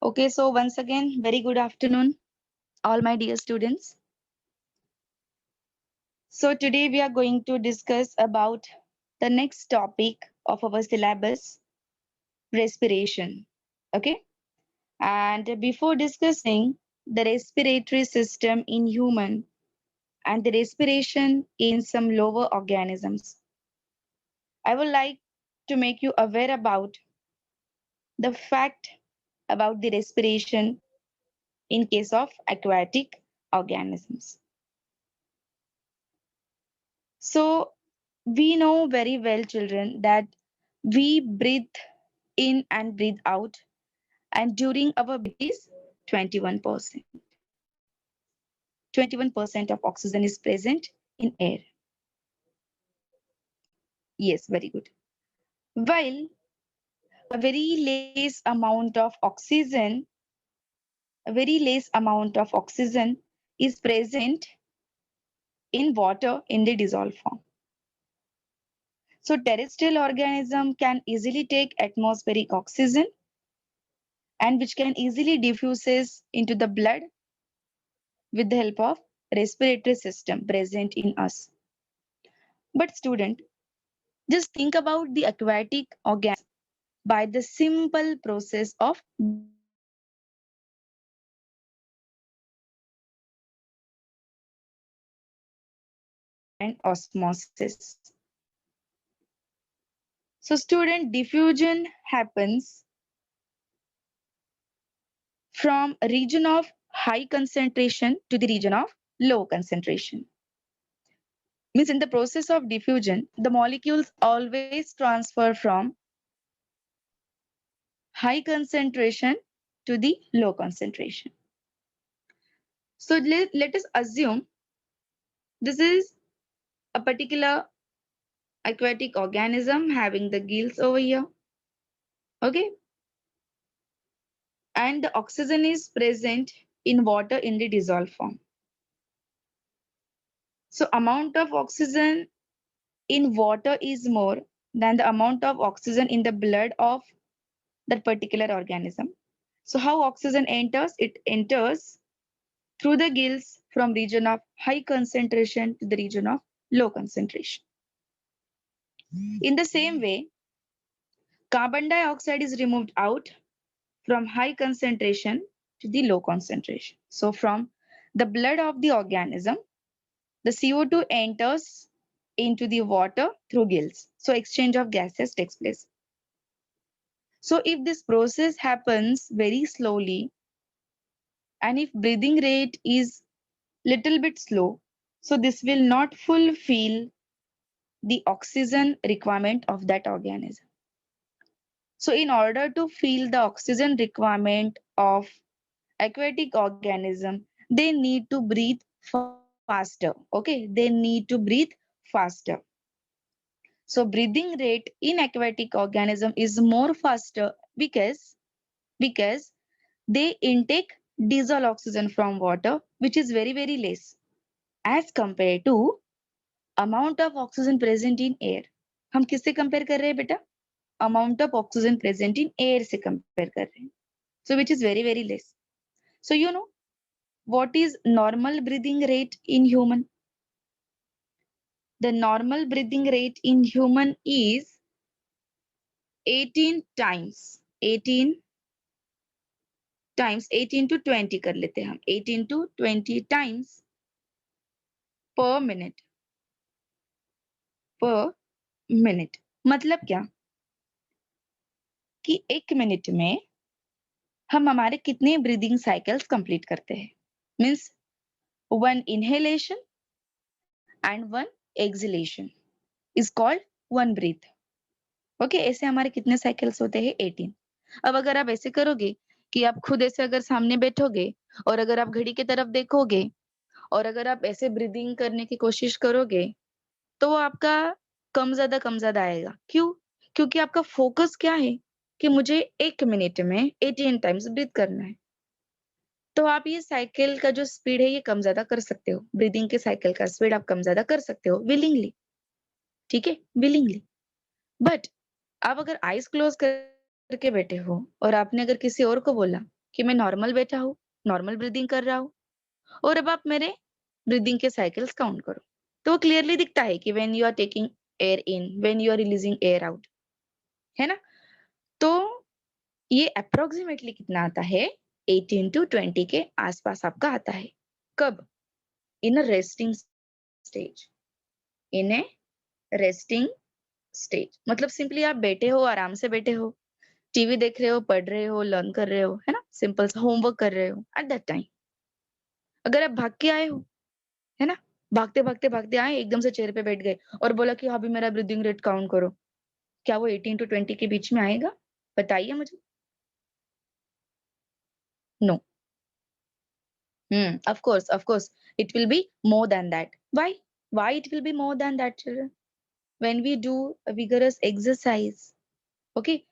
Okay, so once again, very good afternoon, all my dear students. So today we are going to discuss about the next topic of our syllabus, respiration. Okay, and before discussing the respiratory system in human and the respiration in some lower organisms, I would like to make you aware about the fact about the respiration in case of aquatic organisms. So we know very well, children, that we breathe in and breathe out, and during our breath is 21%. 21% of oxygen is present in air. Yes, very good. While a very less amount of oxygen, is present in water in the dissolved form. So terrestrial organism can easily take atmospheric oxygen and which can easily diffuses into the blood with the help of respiratory system present in us. But student, just think about the aquatic organism by the simple process of and osmosis. So student, diffusion happens from a region of high concentration to the region of low concentration. Means in the process of diffusion, the molecules always transfer from high concentration to the low concentration. So let us assume this is a particular aquatic organism having the gills over here. Okay. And the oxygen is present in water in the dissolved form. So amount of oxygen in water is more than the amount of oxygen in the blood of that particular organism. So how oxygen enters? It enters through the gills from region of high concentration to the region of low concentration. In the same way, carbon dioxide is removed out from high concentration to the low concentration. So from the blood of the organism, the CO2 enters into the water through gills. So exchange of gases takes place. So if this process happens very slowly and if breathing rate is little bit slow, so this will not fulfill the oxygen requirement of that organism. So in order to fill the oxygen requirement of aquatic organism, they need to breathe faster. Okay, they need to breathe faster. So breathing rate in aquatic organism is more faster because they intake dissolved oxygen from water, which is very less as compared to amount of oxygen present in air. हम किससे compare कर रहे हैं बेटा? Amount of oxygen present in air से compare कर रहे हैं. So which is very less. So you know what is normal breathing rate in human? The normal breathing rate in human is 18 times 18 to 20 कर लेते हैं हम 18 to 20 times per minute मतलब क्या कि एक मिनट में हम हमारे कितने ब्रीदिंग साइकिल्स कंप्लीट करते हैं means one inhalation and one exhalation is called one breath. Okay ऐसे हमारे कितने साइकिल्स होते हैं 18. अब अगर आप ऐसे करोगे कि आप खुद ऐसे अगर सामने बैठोगे और अगर आप घड़ी की तरफ देखोगे और अगर आप ऐसे ब्रीदिंग करने की कोशिश करोगे तो वो आपका कम ज्यादा आएगा. क्यों? क्योंकि आपका फोकस क्या है कि मुझे एक मिनट में 18 टाइम्स ब्रीथ करना है. तो आप ये साइकिल का जो स्पीड है ये कम ज्यादा कर सकते हो. ब्रीदिंग के साइकिल का स्पीड आप कम ज्यादा कर सकते हो विलिंगली. ठीक है, विलिंगली. बट आप अगर आईज क्लोज करके बैठे हो और आपने अगर किसी और को बोला कि मैं नॉर्मल बैठा हूँ, नॉर्मल ब्रीदिंग कर रहा हूँ, और अब आप मेरे ब्रीदिंग के साइकिल्स काउंट करो। तो क्लियरली दिखता है कि when you are taking air in, when you are releasing air out, है ना? तो ये अप्रोक्सीमेटली कितना आता है? 18 टू 20 के आसपास आपका आता है। कब? In a resting stage. In a resting stage मतलब सिंपली आप बैठे हो, आराम से बैठे हो, टीवी देख रहे हो, पढ़ रहे हो, लर्न कर रहे हो, है ना? सिंपल सा होमवर्क कर रहे हो एट दैट टाइम। अगर आप भाग के आए हो, है ना? भागते आए, एकदम से चेयर पे बैठ गए और बोला कि अभी मेरा ब्रीथिंग रेट काउंट करो। क्या वो 18 टू 20 के बीच में आएगा? बताइए मुझे। No. of course, it will be more than that. Why? Why it will be more than that, children? When we do a vigorous exercise, okay,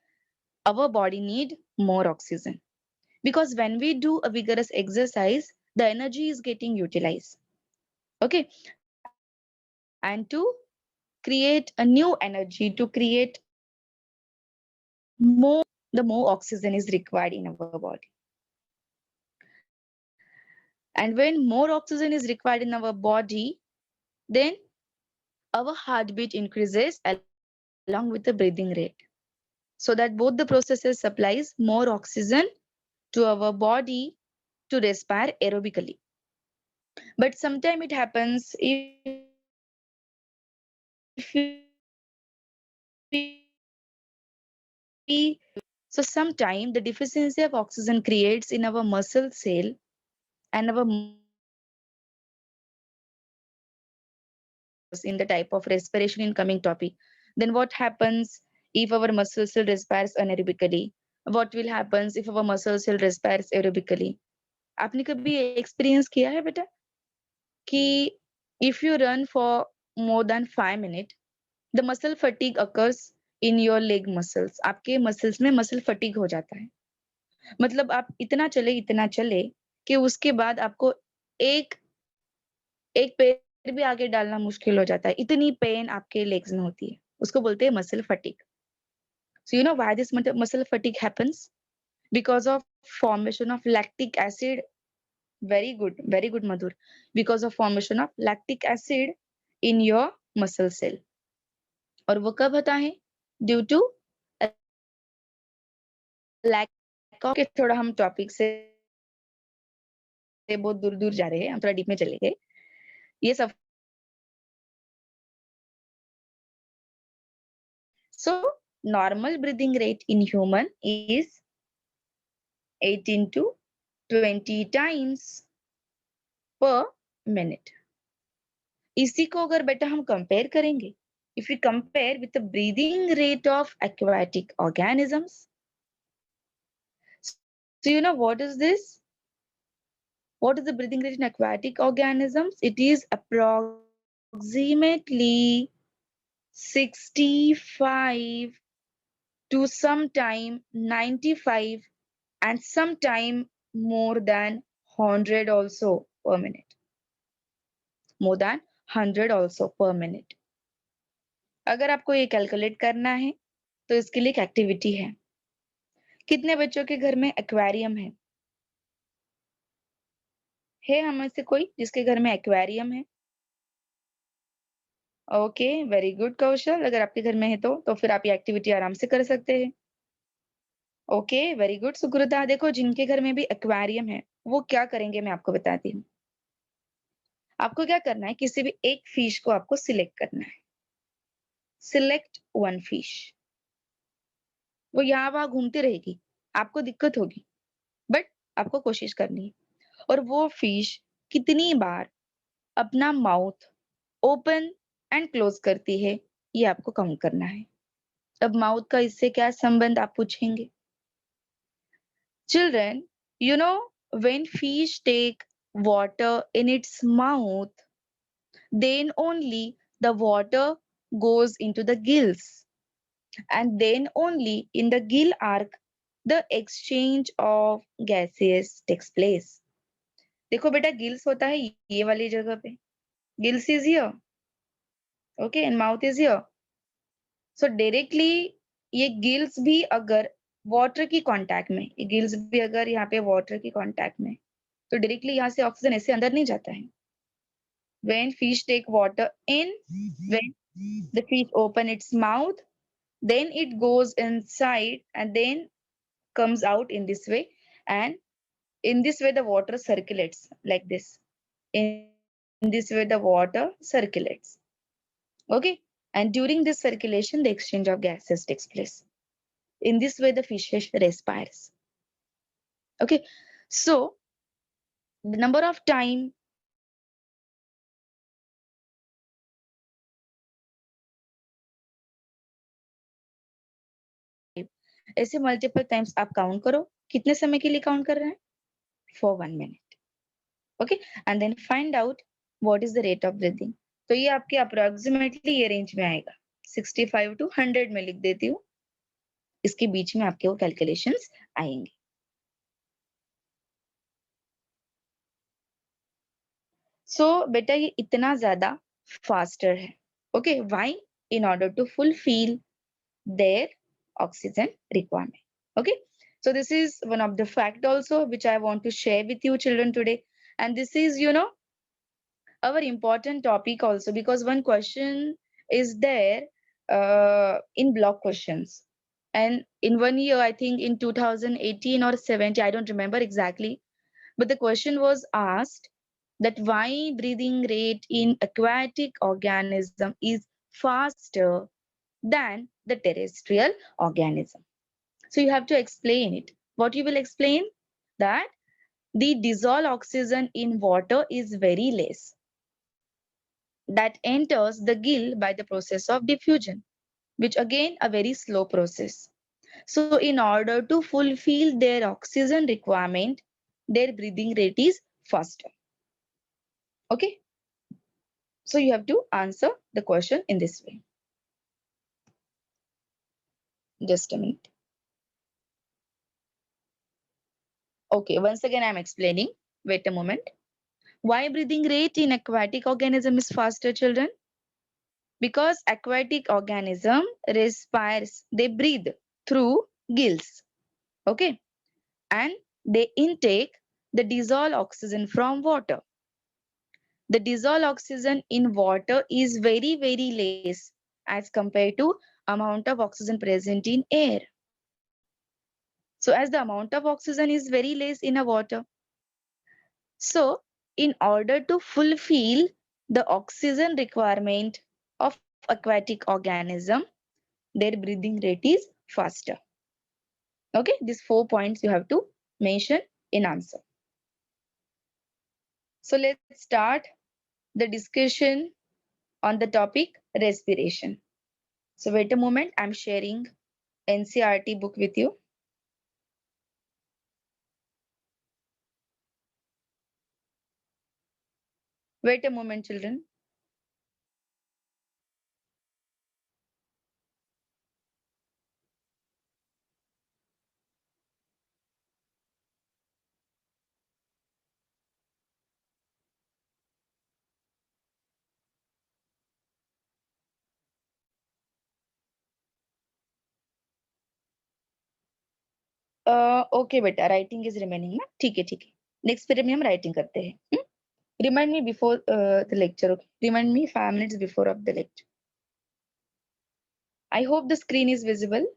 our body need more oxygen. Because when we do a vigorous exercise, the energy is getting utilized. Okay. And to create a new energy, to create more, the more oxygen is required in our body. And when more oxygen is required in our body, then our heartbeat increases along with the breathing rate. So that both the processes supplies more oxygen to our body to respire aerobically. But sometimes it happens if we so sometimes the deficiency of oxygen creates in our muscle cell and our in the type of respiration in coming topic. Then what happens if our muscle cell respires anaerobically? What will happen if our muscle cell respires aerobically? आपने कभी experience किया है बेटा कि if you run for more than 5 minutes, the muscle fatigue occurs in your leg muscles. आपके muscles में muscle fatigue हो जाता है। मतलब आप इतना चले कि उसके बाद आपको एक एक पैर भी आगे डालना मुश्किल हो जाता है। इतनी पेन आपके लेग्स में होती है। उसको बोलते हैं muscle fatigue. So you know why this muscle fatigue happens? Because of formation of lactic acid. Very good, Madhur. Because of formation of lactic acid in your muscle cell. और वो कब होता है? Due to lack of के थोड़ा हम topic से बहुत दूर जा रहे हैं, हम थोड़ा डीप में चले गए। ये सब so normal breathing rate in human is 18 to 20 times per minute. इसी को अगर बेटा हम कंपेयर करेंगे, if we compare with the breathing rate of aquatic organisms, so you know what is this? What is the breathing rate in aquatic organisms? It is approximately 65 to sometime 95 and sometime more than 100 also per minute. More than 100 also per minute. अगर आपको ये calculate करना है तो इसके लिए एक activity है। कितने बच्चों के घर में एक्वेरियम है? हम में से कोई जिसके घर में एक्वेरियम है? ओके, वेरी गुड कौशल। अगर आपके घर में है तो फिर आप ये एक्टिविटी आराम से कर सकते हैं। Okay, very good Sukrita. देखो जिनके घर में भी एक्वेरियम है वो क्या करेंगे मैं आपको बताती हूँ। आपको क्या करना है, किसी भी एक फिश को आपको सिलेक्ट करना है। Select one fish. वो यहाँ वहां घूमती रहेगी, आपको दिक्कत होगी, बट आपको कोशिश करनी है। और वो फिश कितनी बार अपना माउथ ओपन एंड क्लोज करती है ये आपको काउंट करना है। अब माउथ का इससे क्या संबंध आप पूछेंगे? Children, you know, when fish take water in its mouth, then only the water goes into the gills. And then only in the gill arc, the exchange of gases takes place. देखो बेटा gills होता है ये वाली जगह पे. Gills is here. Okay, and mouth is here. So directly ये gills भी अगर वाटर की कांटेक्ट में, गिल्स भी अगर यहाँ पे वाटर की कांटेक्ट में, तो डायरेक्टली यहाँ से ऑक्सीजन ऐसे अंदर नहीं जाता है. When fish take water in, when the fish open its mouth, then it goes inside and then comes out in this way, and in this way the water circulates like this. In this way the water circulates. Okay, and during this circulation the exchange of gases takes place. In this way the fish respires. Okay, so the number of time ऐसे multiple times आप count करो. कितने समय के लिए count कर रहे हैं? For 1 minute. Okay, and then find out what is the rate of breathing. तो ये आपके अप्रोक्सीमेटली ये रेंज में आएगा. 65 to 100 में लिख देती हूँ. इसके बीच में आपके वो कैलकुलेशंस आएंगे. सो बेटा ये इतना ज्यादा फास्टर है. Okay, why? In order to fulfil their oxygen requirement. Okay, so this is one of the fact also which I want to share with you children today, and this is our important topic also, because one question is there in block questions, and in 1 year, I think in 2018 or 70, I don't remember exactly, but the question was asked that why breathing rate in aquatic organism is faster than the terrestrial organism. So you have to explain it. What you will explain? That the dissolved oxygen in water is very less. That enters the gill by the process of diffusion, which again a very slow process. So in order to fulfill their oxygen requirement, their breathing rate is faster. Okay. So you have to answer the question in this way. Just a minute. Okay, once again I'm explaining. Wait a moment. Why breathing rate in aquatic organism is faster, children? Because aquatic organism respires, they breathe through gills. Okay, and they intake the dissolved oxygen from water. The dissolved oxygen in water is very, very less as compared to amount of oxygen present in air. So as the amount of oxygen is very less in a water, so in order to fulfill the oxygen requirement of aquatic organism, their breathing rate is faster. Okay, these 4 points you have to mention in answer. So let's start the discussion on the topic respiration. So wait a moment, I'm sharing NCERT book with you. Wait a moment, children. Okay बेटा, writing is remaining ना. ठीक है ठीक है. Next period में हम writing करते हैं. Remind me before the lecture. Okay? Remind me 5 minutes before of the lecture. I hope the screen is visible.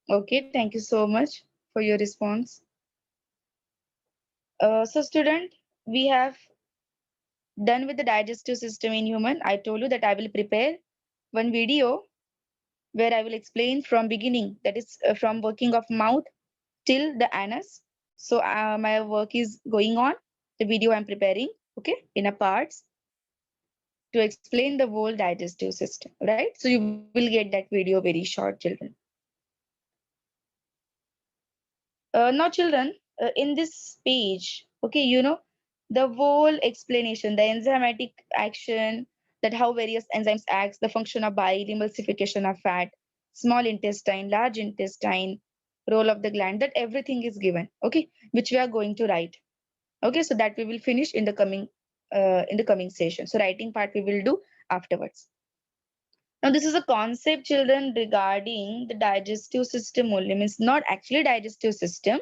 Okay, thank you so much for your response. So student, we have done with the digestive system in human. I told you that I will prepare one video where I will explain from beginning, that is from working of mouth till the anus. So my work is going on, the video I'm preparing, okay, in a parts to explain the whole digestive system, right? So you will get that video very short, children. Now children, in this page, okay, the whole explanation, the enzymatic action, that how various enzymes acts, the function of bile, emulsification of fat, small intestine, large intestine, role of the gland, that everything is given, okay, which we are going to write. Okay, so that we will finish in the coming session. So writing part we will do afterwards. Now this is a concept, children, regarding the digestive system only, means not actually digestive system,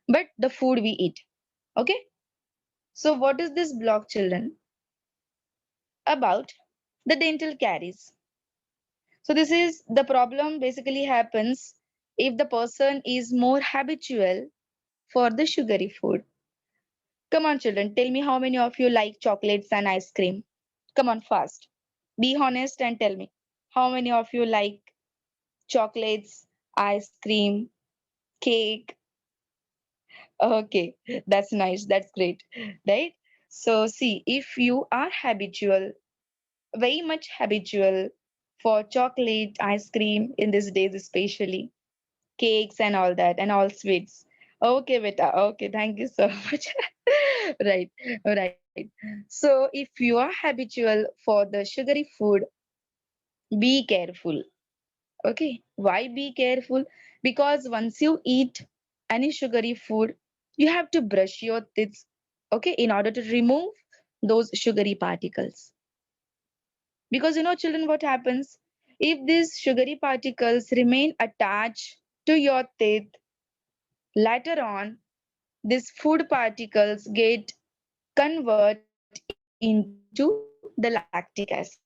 but the food we eat. Okay, so what is this block, children? About the dental caries. So this is the problem basically happens if the person is more habitual for the sugary food. Come on, children, tell me how many of you like chocolates and ice cream. Come on, fast. Be honest and tell me how many of you like chocolates, ice cream, cake. Okay, that's nice. That's great, right? So, see, if you are habitual, very much habitual for chocolate, ice cream in these days, especially cakes and all that, and all sweets. Okay, beta. Okay, thank you so much. Right, right. So, if you are habitual for the sugary food, be careful. Okay, why be careful? Because once you eat any sugary food, you have to brush your teeth, okay, in order to remove those sugary particles. Because children, what happens if these sugary particles remain attached to your teeth later on? These food particles get convert into the lactic acid,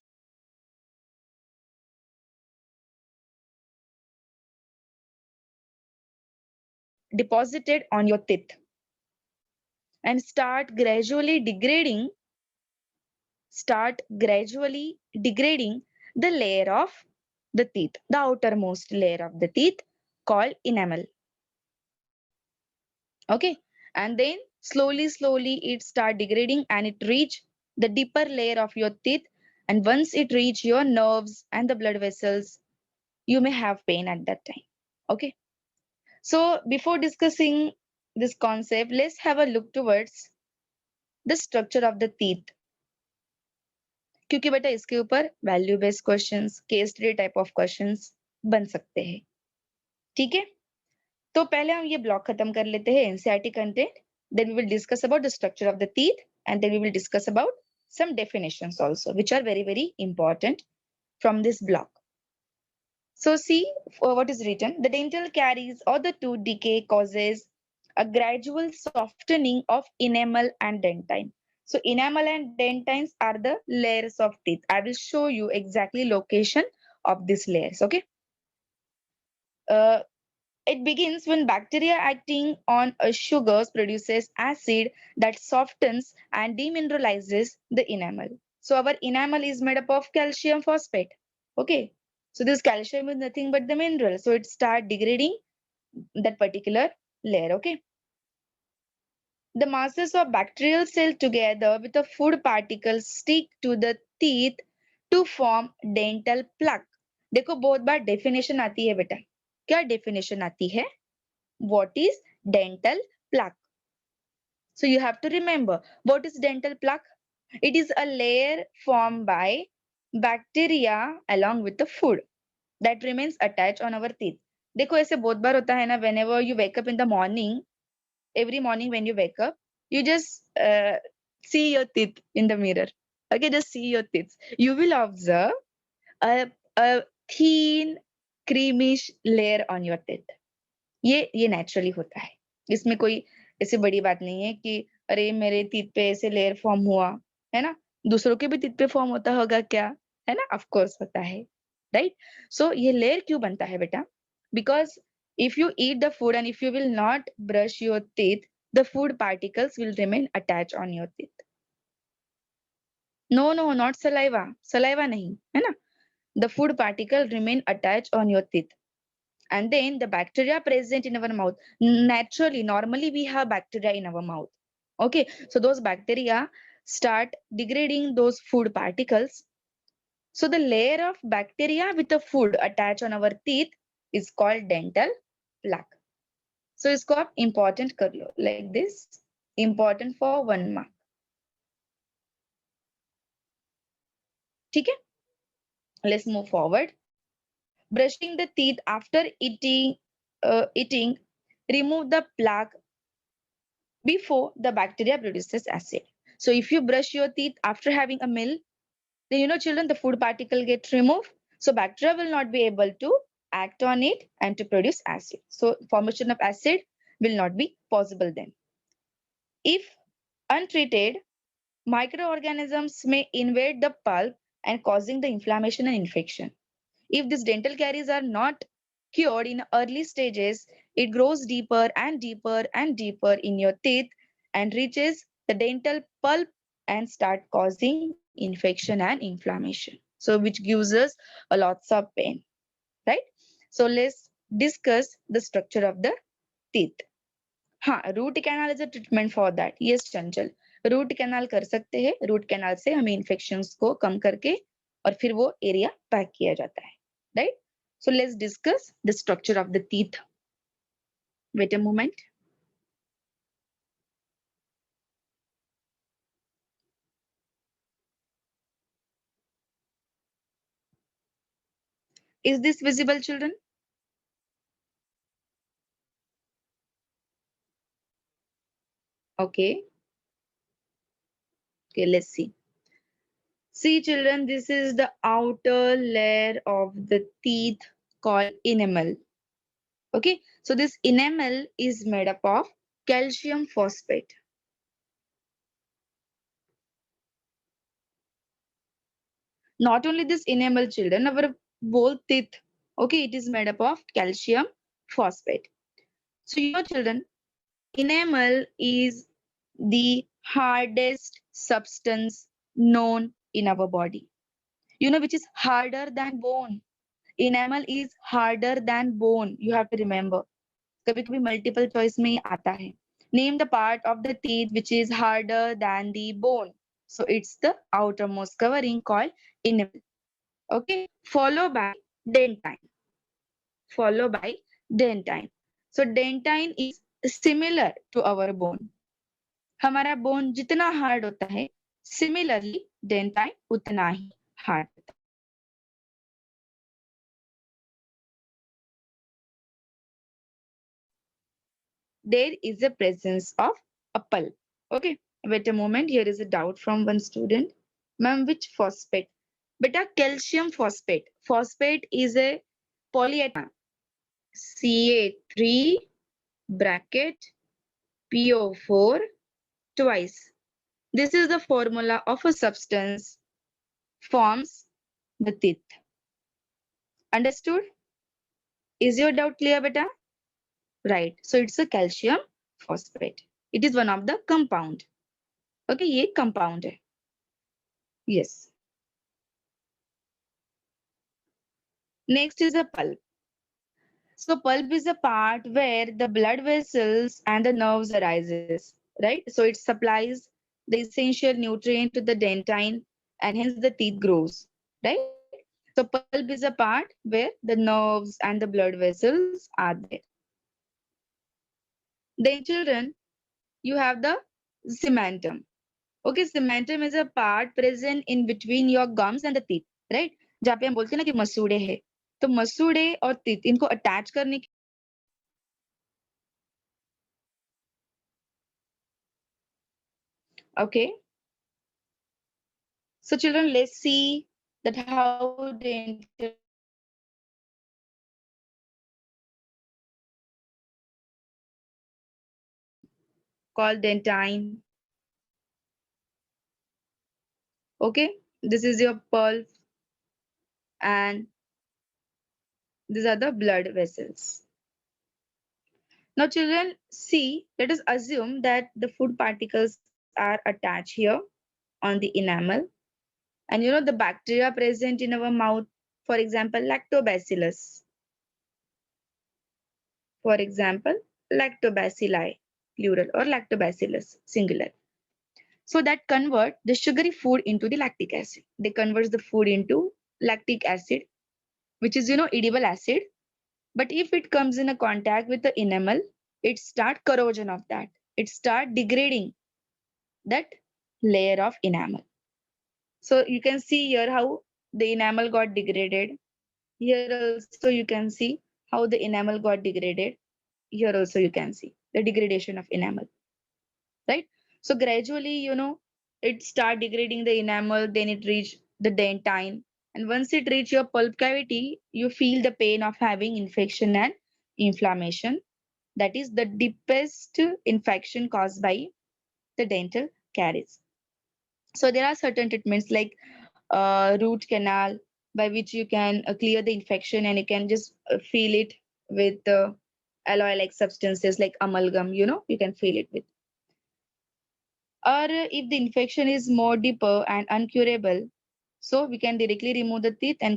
deposited on your teeth and start gradually degrading the layer of the teeth, the outermost layer of the teeth called enamel. Okay, and then slowly it start degrading and it reach the deeper layer of your teeth, and once it reach your nerves and the blood vessels, you may have pain at that time. Okay, so before discussing this concept, let's have a look towards the structure of the teeth, क्योंकि बेटा इसके ऊपर value based questions, case study type of questions बन सकते हैं. ठीक है, तो पहले हम ये ब्लॉक खत्म कर लेते हैं NCERT content, then we will discuss about the structure of the teeth and then we will discuss about some definitions also which are very important from this block. So see what is written. The dental caries or the tooth decay causes a gradual softening of enamel and dentine. So enamel and dentines are the layers of teeth. I will show you exactly location of these layers. Okay. Uh, it begins when bacteria acting on a sugars produces acid that softens and demineralizes the enamel. So our enamel is made up of calcium phosphate. Okay. So this calcium is nothing but the mineral. So it start degrading that particular layer. Okay. The masses of bacterial cells together with the food particles stick to the teeth to form dental plaque. देखो बहुत बार definition आती है बेटा. क्या definition आती है? What is dental plaque? So you have to remember what is dental plaque. It is a layer formed by bacteria along with the food that remains attached on our teeth. देखो ऐसे बहुत बार होता है ना, whenever you wake up in the morning, every morning when you wake up, you just see your teeth in the mirror. Okay, just see your teeth. You will observe a thin creamish layer on your teeth. ये naturally होता है. इसमें कोई ऐसी बड़ी बात नहीं है कि अरे मेरे teeth पे ऐसे layer form हुआ, है ना? दूसरों के भी teeth पे form होता होगा क्या? है ना? Of course होता है, right? So ये layer क्यों बनता है बेटा? Because if you eat the food and if you will not brush your teeth, the food particles will remain attached on your teeth. No, not saliva. Saliva nahi, है ना? The food particle remain attached on your teeth. And then the bacteria present in our mouth. Normally we have bacteria in our mouth. Okay, so those bacteria start degrading those food particles. So the layer of bacteria with the food attached on our teeth is called dental plaque. So इसको आप important कर लो like this, important for 1 mark. ठीक है? Let's move forward. Brushing the teeth after eating eating remove the plaque before the bacteria produces acid. So if you brush your teeth after having a meal, then children, the food particle get removed. So bacteria will not be able to act on it and to produce acid. So formation of acid will not be possible then. If untreated, microorganisms may invade the pulp and causing the inflammation and infection. If these dental caries are not cured in early stages, it grows deeper and deeper and deeper in your teeth and reaches the dental pulp and start causing infection and inflammation. So which gives us a lots of pain, right? So let's discuss the structure of the teeth. हाँ, root canal is a treatment for that. Yes Chanchal, root canal कर सकते हैं. Root canal से हमें infections को कम करके और फिर वो एरिया पैक किया जाता है, right? So let's discuss the structure of the teeth. Wait a moment. Is this visible, children? Okay. Okay, let's see. See, children, this is the outer layer of the teeth called enamel. Okay, so this enamel is made up of calcium phosphate. Not only this enamel, children, our whole teeth, okay, it is made up of calcium phosphate. So children, enamel is the hardest substance known in our body, which is harder than bone. Enamel is harder than bone, you have to remember. कभी कभी multiple choice में ही आता है. Name the part of the teeth which is harder than the bone. So it's the outermost covering called enamel. Okay, followed by dentine. Followed by dentine. So dentine is similar to our bone. हमारा bone जितना hard होता है, similarly dentine उतना ही hard होता है. There is a presence of a pulp. Okay, wait a moment. Here is a doubt from one student. Ma'am, which phosphate? Beta, calcium phosphate. Phosphate is a polyethylene. Ca3 bracket PO4 twice. This is the formula of a substance forms the teeth. Understood? Is your doubt clear, beta? Right. So it's a calcium phosphate. It is one of the compound. Okay, ये compound है. Yes. Next is a pulp. So pulp is a part where the blood vessels and the nerves arises, right? So it supplies the essential nutrient to the dentine and hence the teeth grows, right? So pulp is a part where the nerves and the blood vessels are there. Then children, you have the cementum. Okay, cementum is a part present in between your gums and the teeth, right? जहाँ पे हम बोलते हैं ना कि मसूड़े है, तो मसूड़े और teeth इनको attach करने की okay. So children, let's see that how dental called dentine. Okay, this is your pulp and these are the blood vessels. Now children, see, let us assume that the food particles are attached here on the enamel. And the bacteria present in our mouth, for example, lactobacillus. For example, lactobacilli, plural, or lactobacillus, singular. So that convert the sugary food into the lactic acid. They convert the food into lactic acid, which is, edible acid. But if it comes in a contact with the enamel, it start corrosion of that. It start degrading that layer of enamel. So you can see here how the enamel got degraded. Here also you can see how the enamel got degraded. Here also you can see the degradation of enamel, right? So gradually, it start degrading the enamel, then it reach the dentine. And once it reach your pulp cavity, you feel the pain of having infection and inflammation. That is the deepest infection caused by the dental caries. So there are certain treatments like root canal, by which you can clear the infection and you can just feel it with alloy like substances like amalgam, you can feel it with. Or if the infection is more deeper and uncurable, so we can directly remove the teeth and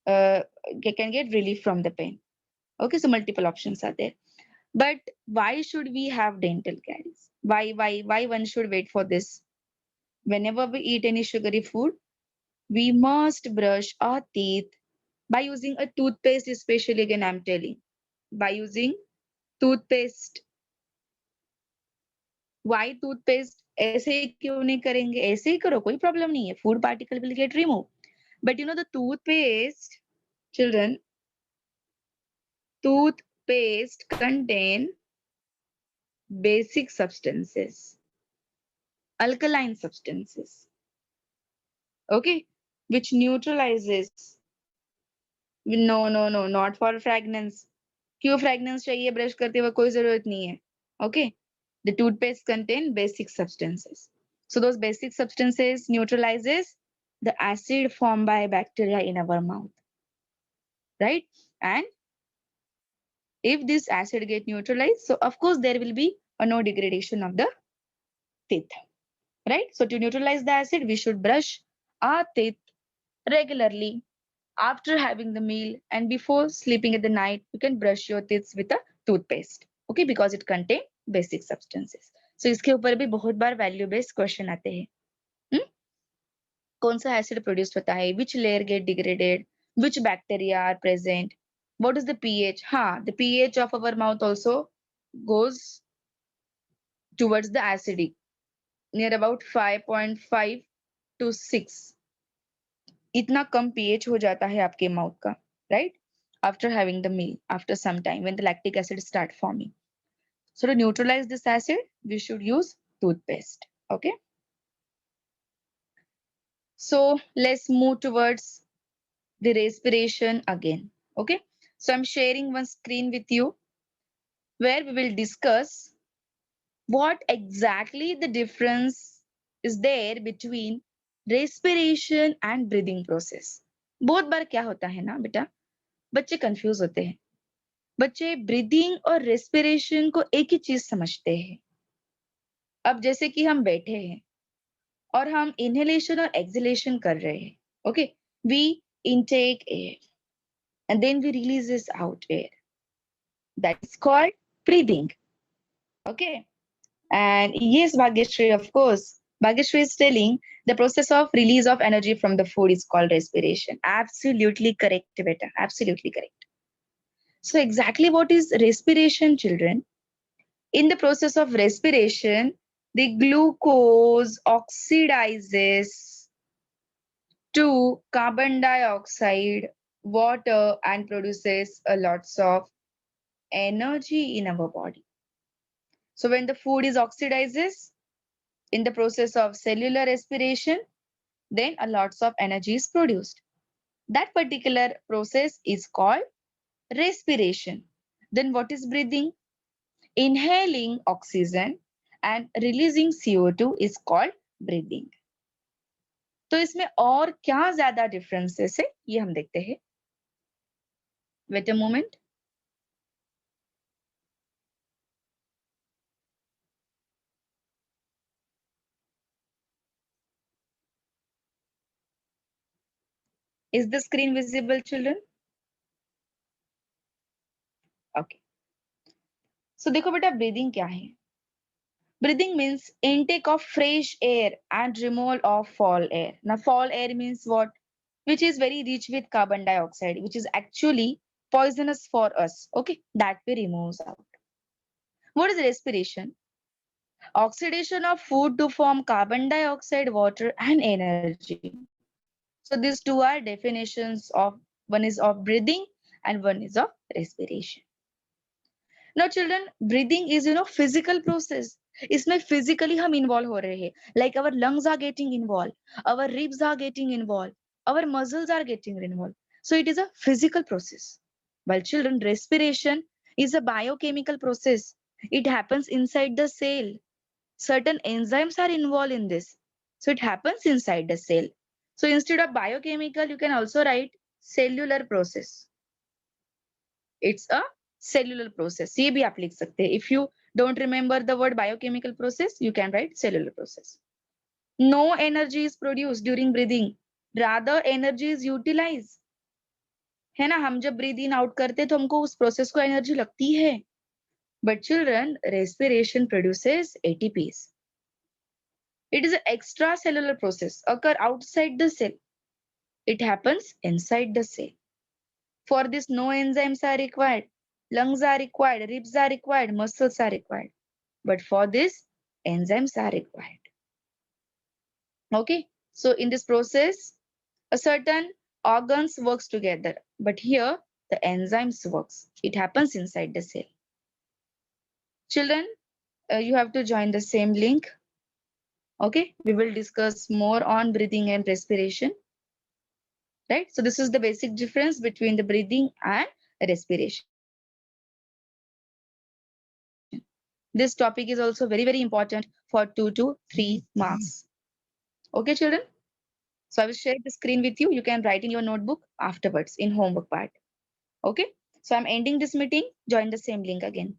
uh, can get relief from the pain. Okay, so multiple options are there. But why should we have dental caries? Why one should wait for this? Whenever we eat any sugary food, we must brush our teeth by using a toothpaste, especially again, I'm telling, by using toothpaste. Why toothpaste? ऐसे ही क्यों नहीं करेंगे? ऐसे ही करो, कोई problem नहीं है. Food particle will get removed. But the toothpaste, children, toothpaste contain basic substances, alkaline substances, okay, which neutralizes. No, no, no, not for fragrance. क्यों fragrance चाहिए brush करते वक्त? कोई जरूरत नहीं है. Okay, the toothpaste contain basic substances. So those basic substances neutralizes the acid formed by bacteria in our mouth, right? And if this acid get neutralized, so of course there will be a no degradation of the teeth, right? So to neutralize the acid, we should brush our teeth regularly after having the meal and before sleeping at the night. You can brush your teeth with a toothpaste, okay, because it contain basic substances. So इसके ऊपर भी बहुत बार value based question आते हैं. कौन सा acid produced होता है? Which layer get degraded? Which bacteria are present? What is the pH? हाँ, the pH of our mouth also goes towards the acidic, near about 5.5 to 6. इतना कम pH हो जाता है आपके माउथ का, right? After having the meal, after some time, when the lactic acid start forming. So to neutralize this acid, we should use toothpaste, okay? So let's move towards the respiration again, okay? So I'm sharing one screen with you where we will discuss what exactly the difference is there between respiration and breathing process. बहुत बार क्या होता है ना बेटा, बच्चे confuse होते हैं. बच्चे ब्रीदिंग और रेस्पिरेशन को एक ही चीज समझते हैं. अब जैसे कि हम बैठे हैं और हम इनहेलेशन और एक्सहेलेशन कर रहे हैं, okay, we intake air and then we release this out air. That is called breathing. Okay. And yes, Bhagyashree, of course. Bhagyashree is telling the process of release of energy from the food is called respiration. Absolutely correct, beta. Absolutely correct. So exactly what is respiration, children? In the process of respiration, the glucose oxidizes to carbon dioxide, water, and produces a lots of energy in our body. So when the food is oxidizes in the process of cellular respiration, then a lots of energy is produced. That particular process is called respiration. Then what is breathing? Inhaling oxygen and releasing CO2 is called breathing. तो इसमें और क्या ज्यादा differences है ये हम देखते हैं. Wait a moment. Is the screen visible, children? Okay. So देखो बेटा breathing क्या है? Breathing means intake of fresh air and removal of foul air. Now foul air means what? Which is very rich with carbon dioxide, which is actually poisonous for us. Okay, that we removes out. What is respiration? Oxidation of food to form carbon dioxide, water, and energy. So these two are definitions of, one is of breathing and one is of respiration. Now children, breathing is physical process. इसमें physically हम involve हो रहे हैं. Like our lungs are getting involved, our ribs are getting involved, our muscles are getting involved. So it is a physical process. While children, respiration is a biochemical process. It happens inside the cell. Certain enzymes are involved in this. So it happens inside the cell. So instead of biochemical, you can also write cellular process. It's a cellular process. ये भी आप लिख सकते हैं. If you don't remember the word biochemical process, you can write cellular process. No energy is produced during breathing. Rather, energy is utilized. है ना, हम जब breathe in out करते हैं तो हमको उस process को energy लगती है. But children, respiration produces ATPs. It is an extracellular process, occur outside the cell. It happens inside the cell. For this, no enzymes are required. Lungs are required, ribs are required, muscles are required. But for this, enzymes are required. Okay, so in this process, a certain organs works together. But here, the enzymes works. It happens inside the cell. Children, you have to join the same link. Okay, we will discuss more on breathing and respiration. Right, so this is the basic difference between the breathing and respiration. This topic is also very, very important for 2 to 3 marks. Okay, children? So I will share the screen with you. You can write in your notebook afterwards in homework part. Okay? So I'm ending this meeting. Join the same link again.